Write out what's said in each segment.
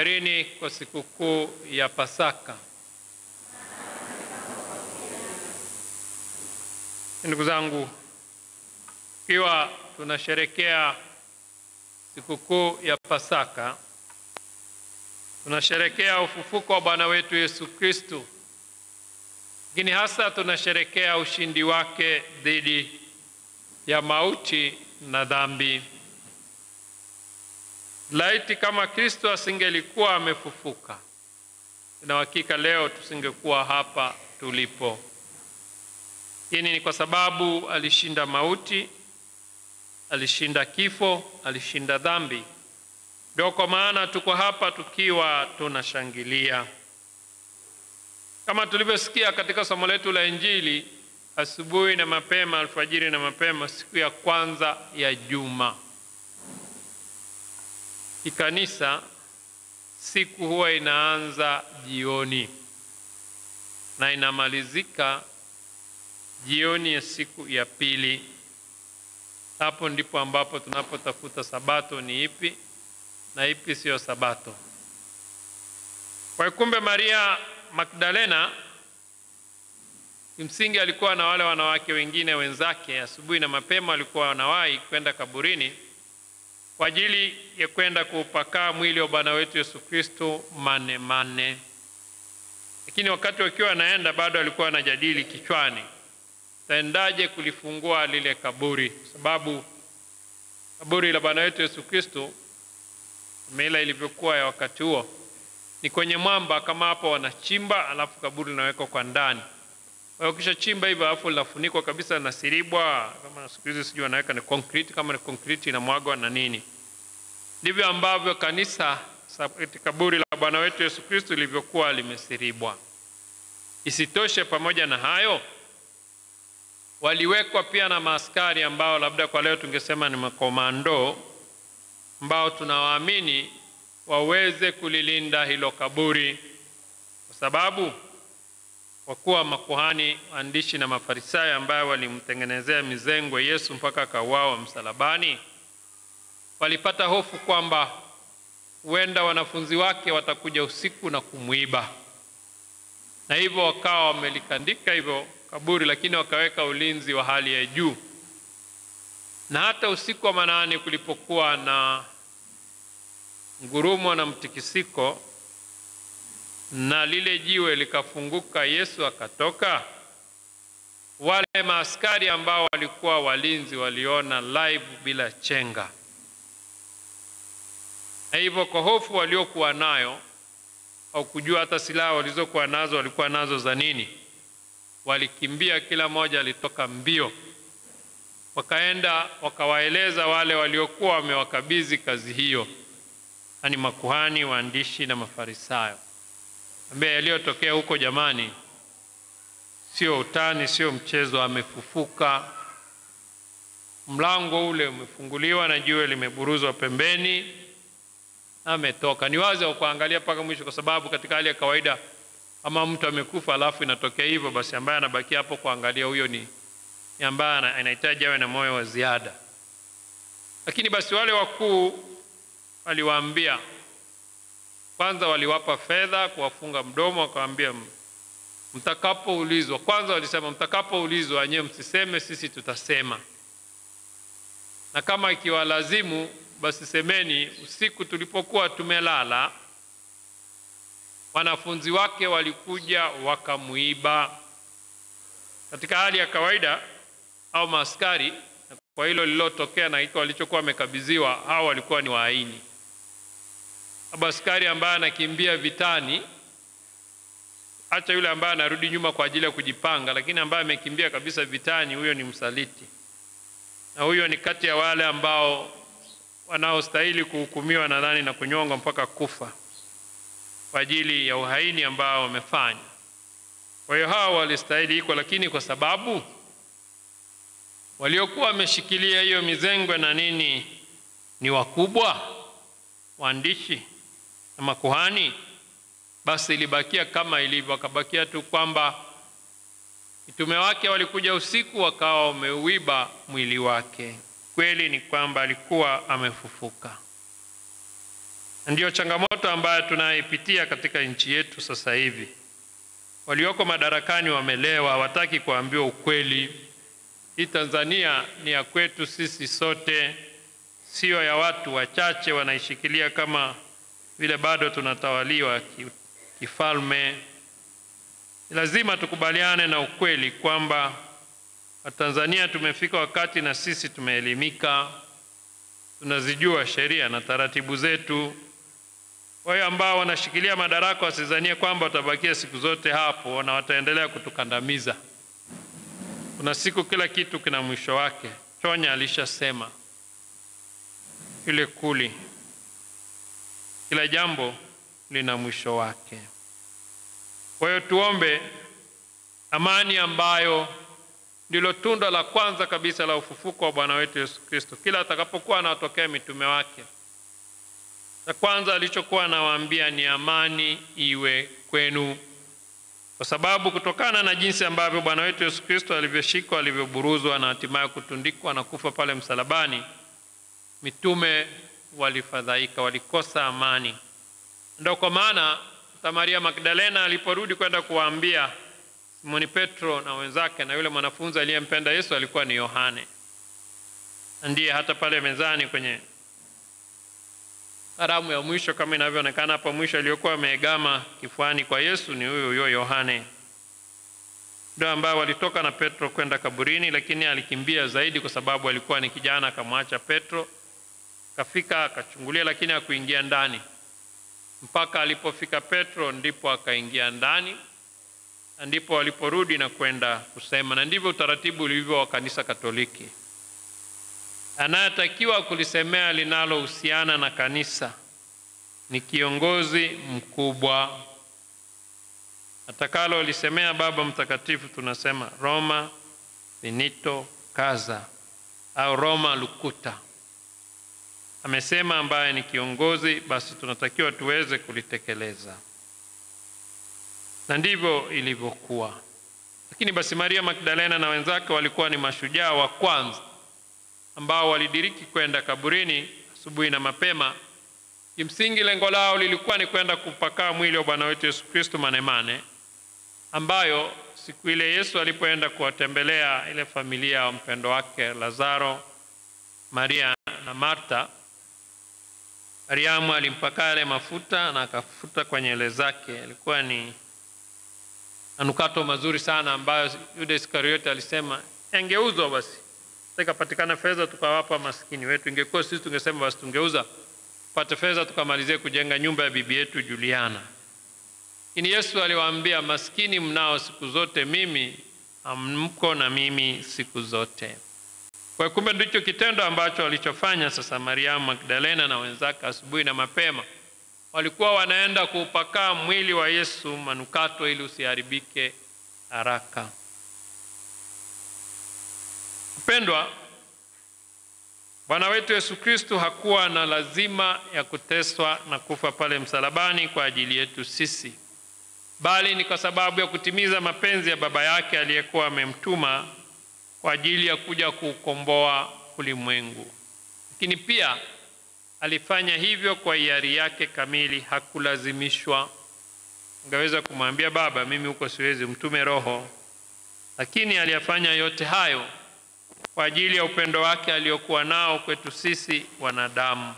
Herini kwa sikukuu ya Pasaka. Ndugu zangu, ikiwa tunasherekea sikukuu ya Pasaka, tunasherekea ufufuko wa Bwana wetu Yesu Kristo. Lakini hasa tunasherekea ushindi wake dhidi ya mauti na dhambi. Laiti kama Kristo asingelikuwa amefufuka, na hakika leo tusingekuwa hapa tulipo. Hii ni kwa sababu alishinda mauti, alishinda kifo, alishinda dhambi. Ndio kwa maana tuko hapa tukiwa tunashangilia. Kama tulivyosikia katika somo letu la Injili, asubuhi na mapema, alfajiri na mapema, siku ya kwanza ya juma. Kikanisa siku huwa inaanza jioni na inamalizika jioni ya siku ya pili. Hapo ndipo ambapo tunapotafuta sabato ni ipi na ipi sio sabato. Kwa kumbe Maria Magdalena kimsingi alikuwa na wale wanawake wengine wenzake. Asubuhi na mapema walikuwa wanawahi kwenda kaburini kwa ajili ya kwenda kuupaka mwili wa Bwana wetu Yesu Kristo mane. Lakini wakati wakiwa wanaenda bado walikuwa wanajadili kichwani, taendaje kulifungua lile kaburi, kwa sababu kaburi la Bwana wetu Yesu Kristo mila ilivyokuwa ya wakati huo ni kwenye mwamba. Kama hapo wanachimba alafu kaburi linawekwa kwa ndani. Kwa hiyo kisha chimba hivyo alafu linafunikwa kabisa na siribwa, kama siku hizi sijui wanaweka ni concrete, kama ni concrete inamwagwa na nini. Ndivyo ambavyo kanisa kaburi la Bwana wetu Yesu Kristo lilivyokuwa limesiribwa. Isitoshe, pamoja na hayo waliwekwa pia na maaskari ambao labda kwa leo tungesema ni makomando, ambao tunawaamini waweze kulilinda hilo kaburi, kwa sababu kwa kuwa makuhani, waandishi na mafarisayo ambao walimtengenezea mizengwe Yesu mpaka akauawa msalabani, walipata hofu kwamba huenda wanafunzi wake watakuja usiku na kumuiba. Na hivyo wakawa wamelikandika hivyo kaburi, lakini wakaweka ulinzi wa hali ya juu. Na hata usiku wa manane kulipokuwa na ngurumo na mtikisiko na lile jiwe likafunguka, Yesu akatoka, wale maaskari ambao walikuwa walinzi waliona live bila chenga. Na hivyo kwa hofu waliokuwa nayo, au kujua hata silaha walizokuwa nazo walikuwa nazo za nini, walikimbia, kila mmoja alitoka mbio. Wakaenda wakawaeleza wale waliokuwa wamewakabidhi kazi hiyo, yani makuhani, waandishi na mafarisayo, ambaye yaliyotokea huko jamani sio utani, sio mchezo, amefufuka. Mlango ule umefunguliwa na jiwe limeburuzwa pembeni, ametoka. Ni wazi wa kuangalia mpaka mwisho, kwa sababu katika hali ya kawaida ama mtu amekufa alafu inatokea hivyo, basi ambaye anabaki hapo kuangalia huyo ni ambaye anahitaji awe na moyo wa ziada. Lakini basi wale wakuu waliwaambia, kwanza waliwapa fedha kuwafunga mdomo, wakawaambia mtakapoulizwa, kwanza walisema mtakapoulizwa nyewe msiseme sisi tutasema, na kama ikiwa lazimu basi semeni usiku tulipokuwa tumelala wanafunzi wake walikuja wakamuiba. Katika hali ya kawaida au maaskari, kwa hilo lililotokea na hiko walichokuwa wamekabidhiwa, hao walikuwa ni wahaini. Askari ambaye anakimbia vitani, acha yule ambaye anarudi nyuma kwa ajili ya kujipanga, lakini ambaye amekimbia kabisa vitani, huyo ni msaliti. Na huyo ni kati ya wale ambao wanaostahili kuhukumiwa nadhani na kunyongwa mpaka kufa kwa ajili ya uhaini ambao wamefanya. Kwa hiyo hao walistahili hiko, lakini kwa sababu waliokuwa wameshikilia hiyo mizengwe na nini ni wakubwa, waandishi na makuhani, basi ilibakia kama ilivyo. Akabakia tu kwamba mitume wake walikuja usiku wakawa wameuiba mwili wake. Kweli ni kwamba alikuwa amefufuka. Ndiyo changamoto ambayo tunaipitia katika nchi yetu sasa hivi. Walioko madarakani wamelewa, hawataki kuambiwa ukweli. Hii Tanzania ni ya kwetu sisi sote, sio ya watu wachache wanaishikilia kama vile bado tunatawaliwa kifalme. Lazima tukubaliane na ukweli kwamba Watanzania tumefika wakati na sisi tumeelimika, tunazijua sheria na taratibu zetu. Wao ambao wanashikilia madaraka wasizanie kwamba watabakia siku zote hapo na wataendelea kutukandamiza. Kuna siku kila kitu kina mwisho wake. Chonya alishasema ile kuli, kila jambo lina mwisho wake. Kwa hiyo tuombe amani ambayo ndilo tunda la kwanza kabisa la ufufuko wa Bwana wetu Yesu Kristo. Kila atakapokuwa anatokea mitume wake, la kwanza alichokuwa anawaambia ni amani iwe kwenu. Kwa sababu kutokana na jinsi ambavyo Bwana wetu Yesu Kristo alivyoshikwa, alivyoburuzwa na hatimaye kutundikwa na kufa pale msalabani, mitume walifadhaika, walikosa amani. Ndio kwa maana Maria Magdalena aliporudi kwenda kuwaambia Simoni Petro na wenzake na yule mwanafunzi aliyempenda Yesu alikuwa ni Yohane. Ndiye hata pale mezani kwenye karamu ya mwisho kama inavyoonekana hapa mwisho, aliyokuwa ameegama kifuani kwa Yesu ni huyo Yohane. Ndio ambao walitoka na Petro kwenda kaburini, lakini alikimbia zaidi kwa sababu alikuwa ni kijana. Akamwacha Petro, kafika akachungulia, lakini hakuingia ndani. Mpaka alipofika Petro ndipo akaingia ndani, ndipo waliporudi na kwenda kusema. Na ndivyo utaratibu ulivyo wa kanisa Katoliki. Anayetakiwa kulisemea linalohusiana na kanisa ni kiongozi mkubwa. Atakalo lisemea Baba Mtakatifu tunasema Roma Finito Casa au Roma Lukuta. Amesema ambaye ni kiongozi, basi tunatakiwa tuweze kulitekeleza. Na ndivyo ilivyokuwa. Lakini basi Maria Magdalena na wenzake walikuwa ni mashujaa wa kwanza ambao walidiriki kwenda kaburini asubuhi na mapema. Kimsingi lengo lao lilikuwa ni kwenda kupaka mwili wa Bwana wetu Yesu Kristo manemane, ambayo siku ile Yesu alipoenda kuwatembelea ile familia ya mpendo wake Lazaro, Maria na Martha, Mariamu alimpaka ile mafuta na akafuta kwa nywele zake. Ilikuwa ni manukato mazuri sana ambayo Yuda Iskariote alisema yangeuzwa basi, ikapatikana fedha tukawapa maskini wetu. Ingekuwa sisi tungesema basi tungeuza pate fedha tukamalizie kujenga nyumba ya bibi yetu Juliana. Lakini Yesu aliwaambia, maskini mnao siku zote, mimi hamko na mimi siku zote. Kwa kumbe ndicho kitendo ambacho walichofanya sasa Mariamu Magdalena na wenzake asubuhi na mapema. Walikuwa wanaenda kuupaka mwili wa Yesu manukato ili usiharibike haraka. Mpendwa, Bwana wetu Yesu Kristo hakuwa na lazima ya kuteswa na kufa pale msalabani kwa ajili yetu sisi, bali ni kwa sababu ya kutimiza mapenzi ya Baba yake aliyekuwa amemtuma kwa ajili ya kuja kuukomboa ulimwengu. Lakini pia alifanya hivyo kwa hiari yake kamili, hakulazimishwa. Angeweza kumwambia Baba, mimi huko siwezi, mtume Roho. Lakini aliyafanya yote hayo kwa ajili ya upendo wake aliokuwa nao kwetu sisi wanadamu.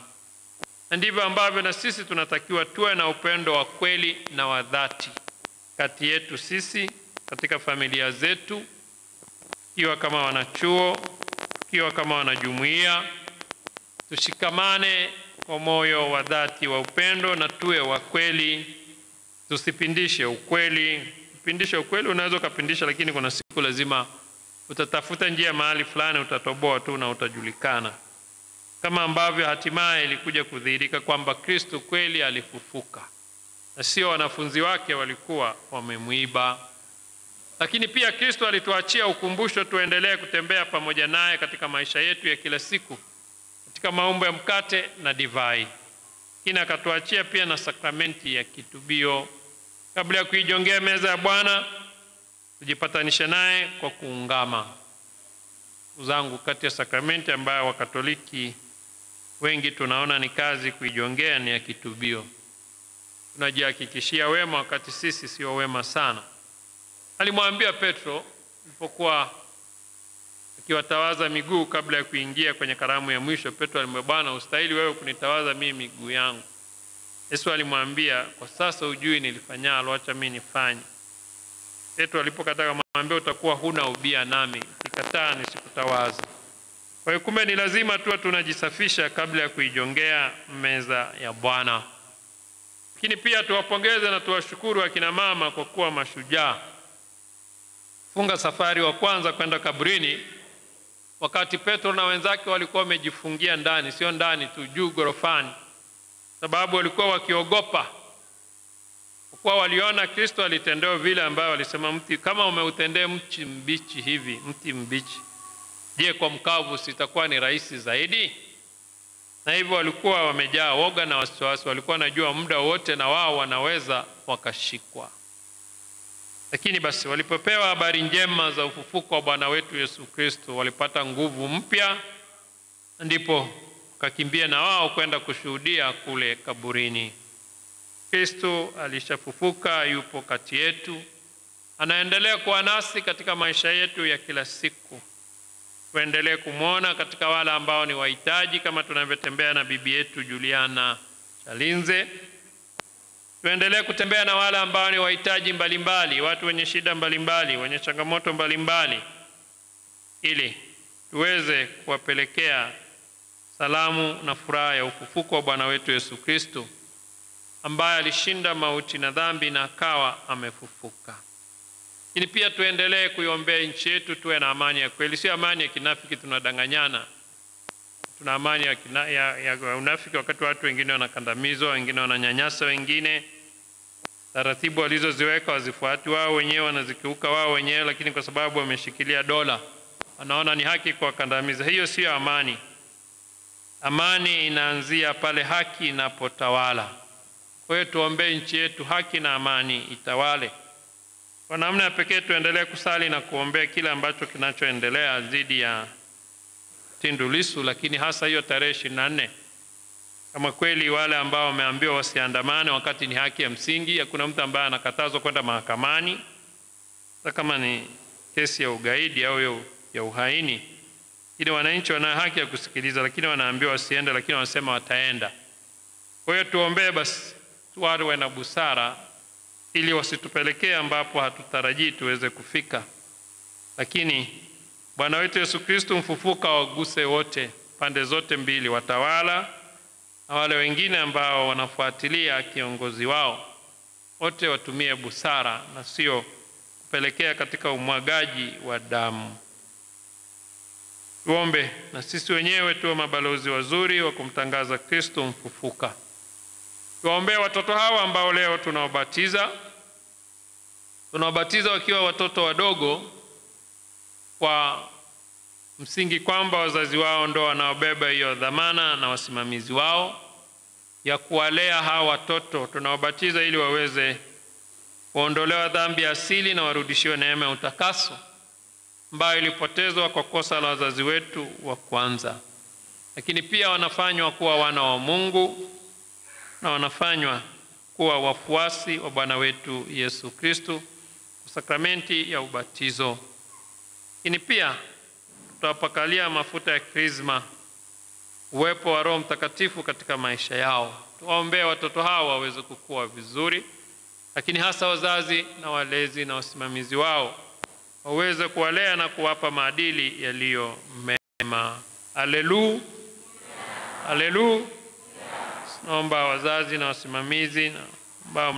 Na ndivyo ambavyo na sisi tunatakiwa tuwe na upendo wa kweli na wa dhati kati yetu sisi, katika familia zetu, kiwa kama wanachuo, kiwa kama wanajumuiya. Tushikamane kwa moyo wa dhati wa upendo na tuwe wa kweli. Tusipindishe ukweli. Kupindisha ukweli unaweza kupindisha, lakini kuna siku lazima utatafuta njia mahali fulani, utatoboa tu na utajulikana. Kama ambavyo hatimaye ilikuja kudhihirika kwamba Kristo kweli alifufuka na sio wanafunzi wake walikuwa wamemuiba. Lakini pia Kristo alituachia ukumbusho tuendelee kutembea pamoja naye katika maisha yetu ya kila siku, katika maumbo ya mkate na divai. Kina akatuachia pia na sakramenti ya kitubio. Kabla ya kuijongea meza ya Bwana, tujipatanishe naye kwa kuungama. Uzangu, kati ya sakramenti ambayo Wakatoliki wengi tunaona ni kazi kuijongea, ni ya kitubio. Tunajihakikishia wema wakati sisi sio wema sana. Alimwambia Petro alipokuwa akiwatawaza miguu kabla ya kuingia kwenye karamu ya mwisho, Petro alimwambia, Bwana, ustahili wewe kunitawaza mimi miguu yangu? Yesu alimwambia, kwa sasa hujui nilifanyalo, acha mimi nifanye. Petro alipokataa akamwambia, utakuwa huna ubia nami, ukikataa nisikutawaza. Kwa hiyo kumbe ni lazima tuwe tunajisafisha kabla ya kuijongea meza ya Bwana. Lakini pia tuwapongeze na tuwashukuru akina mama kwa kuwa mashujaa. Funga safari wa kwanza kwenda kaburini, wakati Petro na wenzake walikuwa wamejifungia ndani, sio ndani tu, juu gorofani, sababu walikuwa wakiogopa. Kwa kuwa waliona Kristo alitendewa vile ambayo walisema, mti kama umeutendea mti mbichi hivi, mti mbichi, je, kwa mkavu sitakuwa ni rahisi zaidi? Na hivyo walikuwa wamejaa woga na wasiwasi, walikuwa wanajua muda wote na wao wanaweza wakashikwa. Lakini basi walipopewa habari njema za ufufuko wa Bwana wetu Yesu Kristo, walipata nguvu mpya, ndipo wakakimbia na wao kwenda kushuhudia kule kaburini. Kristo alishafufuka, yupo kati yetu, anaendelea kuwa nasi katika maisha yetu ya kila siku. Tuendelee kumwona katika wale ambao ni wahitaji, kama tunavyotembea na bibi yetu Juliana Chalinze. Tuendelee kutembea na wale ambao ni wahitaji mbalimbali, watu wenye shida mbalimbali, wenye changamoto mbalimbali, ili tuweze kuwapelekea salamu na furaha ya ufufuko wa Bwana wetu Yesu Kristo, ambaye alishinda mauti na dhambi na akawa amefufuka. Ili pia tuendelee kuiombea nchi yetu, tuwe na amani ya kweli, sio amani ya kinafiki, tunadanganyana. Tuna amani ya unafiki wakati watu wengine wanakandamizwa, wengine wananyanyasa wengine. Taratibu walizoziweka wazifuati wao wenyewe, wanazikiuka wao wenyewe, lakini kwa sababu wameshikilia dola, wanaona ni haki kuwakandamiza. Hiyo sio amani. Amani inaanzia pale haki inapotawala. Kwa hiyo tuombee nchi yetu, haki na amani itawale. Kwa namna ya pekee tuendelee kusali na kuombea kila ambacho kinachoendelea dhidi ya Tundu Lissu, lakini hasa hiyo tarehe 24. Kama kweli wale ambao wameambiwa wasiandamane wakati ni haki ya msingi, hakuna mtu ambaye anakatazwa kwenda mahakamani, hata kama ni kesi ya ugaidi au ya uhaini. Ili wananchi wana haki ya kusikiliza, lakini wanaambiwa wasiende, lakini wanasema wataenda. Kwa hiyo tuombee basi, tuwe na busara, ili wasitupelekee ambapo hatutarajii tuweze kufika. Lakini Bwana wetu Yesu Kristo mfufuka waguse wote, pande zote mbili, watawala na wale wengine ambao wanafuatilia kiongozi wao. Wote watumie busara na sio kupelekea katika umwagaji wa damu. Tuombe na sisi wenyewe tuwe mabalozi wazuri wa kumtangaza Kristo mfufuka. Tuombee watoto hawa ambao leo tunawabatiza. Tunawabatiza wakiwa watoto wadogo, kwa msingi kwamba wazazi wao ndo wanaobeba hiyo dhamana na wasimamizi wao ya kuwalea hawa watoto. Tunawabatiza ili waweze kuondolewa dhambi asili na warudishiwe neema ya utakaso ambayo ilipotezwa kwa kosa la wazazi wetu wa kwanza. Lakini pia wanafanywa kuwa wana wa Mungu na wanafanywa kuwa wafuasi wa Bwana wetu Yesu Kristo kwa sakramenti ya ubatizo. Lakini pia tutawapakalia mafuta ya krisma, uwepo wa Roho Mtakatifu katika maisha yao. Tuwaombee watoto hawa waweze kukua vizuri, lakini hasa wazazi na walezi na wasimamizi wao waweze kuwalea na kuwapa maadili yaliyo mema. Haleluya. Haleluya. Naomba wazazi na wasimamizi na ambao